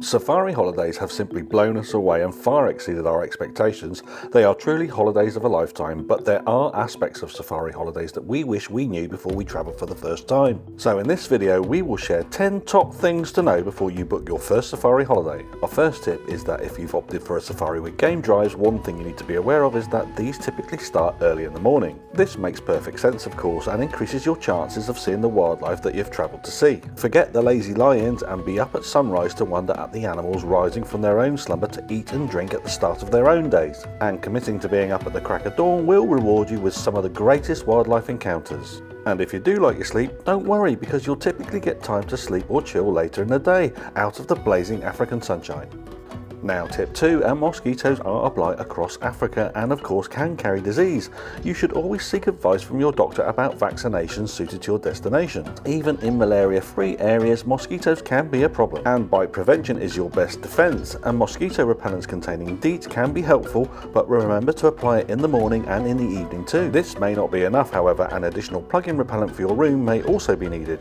Safari holidays have simply blown us away and far exceeded our expectations. They are truly holidays of a lifetime, but there are aspects of safari holidays that we wish we knew before we travel for the first time. So in this video, we will share 10 top things to know before you book your first safari holiday. Our first tip is that if you've opted for a safari with game drives, one thing you need to be aware of is that these typically start early in the morning. This makes perfect sense, of course, and increases your chances of seeing the wildlife that you've travelled to see. Forget the lazy lie-ins and be up at sunrise to wonder at the animals rising from their own slumber to eat and drink at the start of their own days. And committing to being up at the crack of dawn will reward you with some of the greatest wildlife encounters. And if you do like your sleep, don't worry, because you'll typically get time to sleep or chill later in the day, out of the blazing African sunshine. Now tip 2, mosquitoes are a blight across Africa and of course can carry disease. You should always seek advice from your doctor about vaccinations suited to your destination. Even in malaria-free areas, mosquitoes can be a problem, and bite prevention is your best defense, and mosquito repellents containing DEET can be helpful, but remember to apply it in the morning and in the evening too. This may not be enough, however, an additional plug-in repellent for your room may also be needed.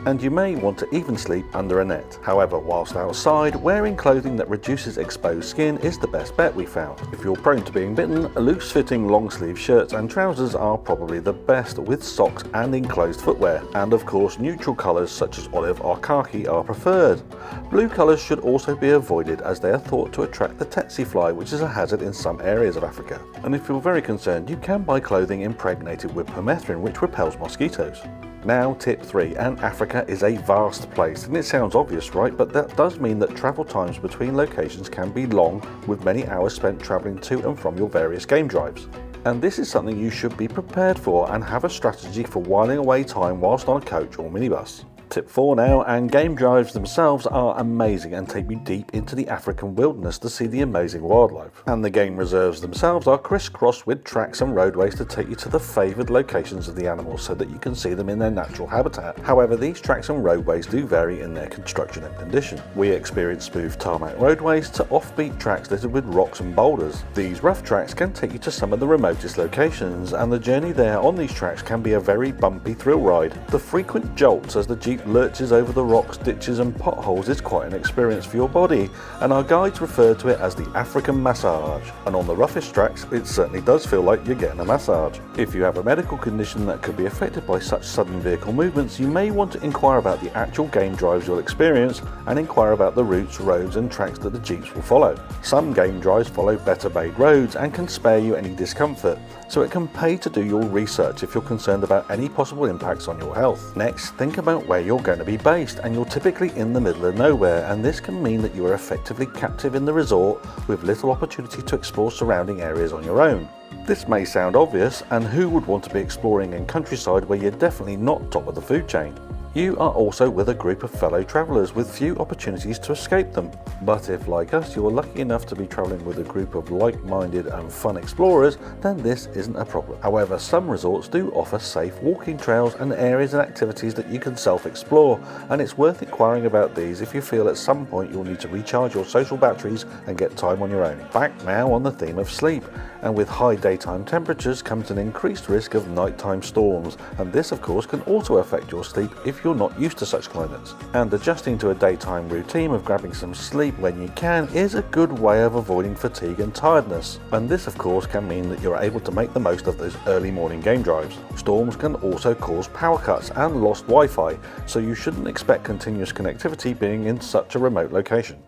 And you may want to even sleep under a net. However, whilst outside, wearing clothing that reduces exposed skin is the best bet we found. If you're prone to being bitten, loose-fitting long-sleeve shirts and trousers are probably the best, with socks and enclosed footwear. And of course, neutral colours such as olive or khaki are preferred. Blue colours should also be avoided, as they are thought to attract the tsetse fly, which is a hazard in some areas of Africa. And if you're very concerned, you can buy clothing impregnated with permethrin, which repels mosquitoes. Now tip 3, and Africa is a vast place, and it sounds obvious, right? But that does mean that travel times between locations can be long, with many hours spent travelling to and from your various game drives. And this is something you should be prepared for and have a strategy for whiling away time whilst on a coach or minibus. Tip 4 now, and game drives themselves are amazing and take you deep into the African wilderness to see the amazing wildlife. And the game reserves themselves are crisscrossed with tracks and roadways to take you to the favoured locations of the animals so that you can see them in their natural habitat. However, these tracks and roadways do vary in their construction and condition. We experience smooth tarmac roadways to offbeat tracks littered with rocks and boulders. These rough tracks can take you to some of the remotest locations, and the journey there on these tracks can be a very bumpy thrill ride. The frequent jolts as the Jeep lurches over the rocks, ditches and potholes is quite an experience for your body, and our guides refer to it as the African massage. And on the roughest tracks, it certainly does feel like you're getting a massage. If you have a medical condition that could be affected by such sudden vehicle movements, you may want to inquire about the actual game drives you'll experience and inquire about the routes, roads and tracks that the Jeeps will follow. Some game drives follow better made roads and can spare you any discomfort, so it can pay to do your research if you're concerned about any possible impacts on your health. Next, think about where you're going to be based, and you're typically in the middle of nowhere, and this can mean that you are effectively captive in the resort with little opportunity to explore surrounding areas on your own. This may sound obvious, and who would want to be exploring in countryside where you're definitely not top of the food chain? You are also with a group of fellow travellers with few opportunities to escape them. But if, like us, you are lucky enough to be travelling with a group of like-minded and fun explorers, then this isn't a problem. However, some resorts do offer safe walking trails and areas and activities that you can self-explore, and it's worth inquiring about these if you feel at some point you'll need to recharge your social batteries and get time on your own. Back now on the theme of sleep, and with high daytime temperatures comes an increased risk of nighttime storms, and this of course can also affect your sleep if you're not used to such climates. And adjusting to a daytime routine of grabbing some sleep when you can is a good way of avoiding fatigue and tiredness, and this of course can mean that you're able to make the most of those early morning game drives. Storms can also cause power cuts and lost Wi-Fi, so you shouldn't expect continuous connectivity being in such a remote location.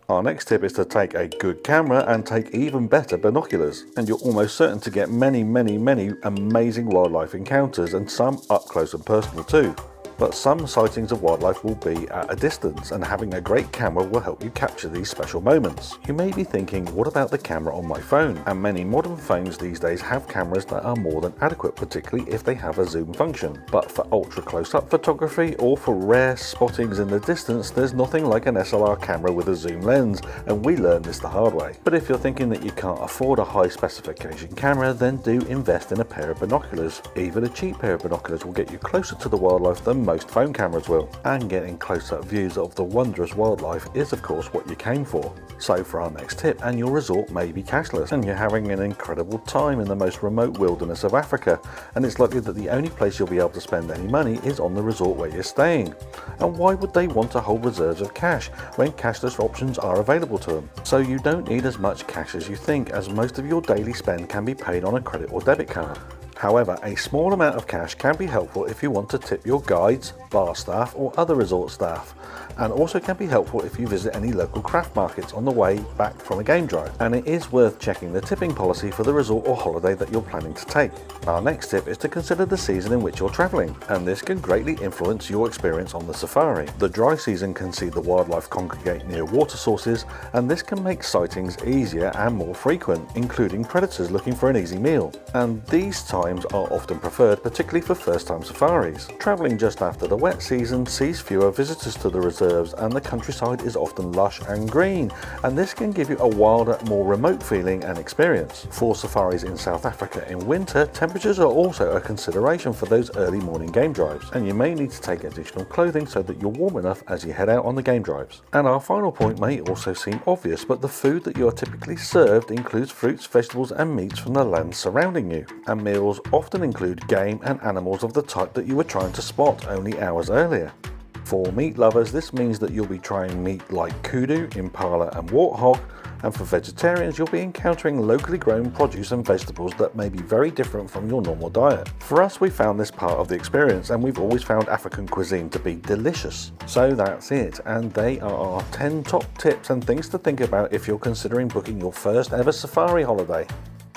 Our next tip is to take a good camera and take even better binoculars, and you're almost certain to get many amazing wildlife encounters, and some up close and personal too. But some sightings of wildlife will be at a distance, and having a great camera will help you capture these special moments. You may be thinking, what about the camera on my phone? And many modern phones these days have cameras that are more than adequate, particularly if they have a zoom function. But for ultra close-up photography or for rare spottings in the distance, there's nothing like an SLR camera with a zoom lens, and we learned this the hard way. But if you're thinking that you can't afford a high specification camera, then do invest in a pair of binoculars. Even a cheap pair of binoculars will get you closer to the wildlife than most phone cameras will. And getting close-up views of the wondrous wildlife is of course what you came for. So for our next tip, and your resort may be cashless, and you're having an incredible time in the most remote wilderness of Africa, and it's likely that the only place you'll be able to spend any money is on the resort where you're staying. And why would they want to hold reserves of cash when cashless options are available to them? So you don't need as much cash as you think, as most of your daily spend can be paid on a credit or debit card. However, a small amount of cash can be helpful if you want to tip your guides, bar staff or other resort staff, and also can be helpful if you visit any local craft markets on the way back from a game drive. And it is worth checking the tipping policy for the resort or holiday that you're planning to take. Our next tip is to consider the season in which you're travelling, and this can greatly influence your experience on the safari. The dry season can see the wildlife congregate near water sources, and this can make sightings easier and more frequent, including predators looking for an easy meal. And these times are often preferred, particularly for first-time safaris. Travelling just after the wet season sees fewer visitors to the reserves, and the countryside is often lush and green, and this can give you a wilder, more remote feeling and experience. For safaris in South Africa in winter, temperatures are also a consideration for those early morning game drives, and you may need to take additional clothing so that you're warm enough as you head out on the game drives. And our final point may also seem obvious, but the food that you are typically served includes fruits, vegetables and meats from the land surrounding you, and meals often include game and animals of the type that you were trying to spot only hours earlier. For meat lovers, this means that you'll be trying meat like kudu, impala and warthog, and for vegetarians you'll be encountering locally grown produce and vegetables that may be very different from your normal diet. For us, we found this part of the experience, and we've always found African cuisine to be delicious. So that's it, and they are our 10 top tips and things to think about if you're considering booking your first ever safari holiday.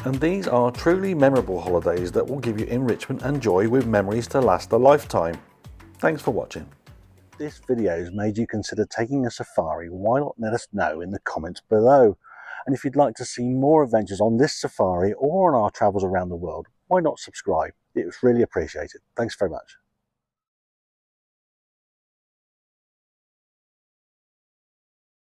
And these are truly memorable holidays that will give you enrichment and joy with memories to last a lifetime. Thanks for watching. If this video has made you consider taking a safari, why not let us know in the comments below? And if you'd like to see more adventures on this safari or on our travels around the world, why not subscribe? It was really appreciated. Thanks very much.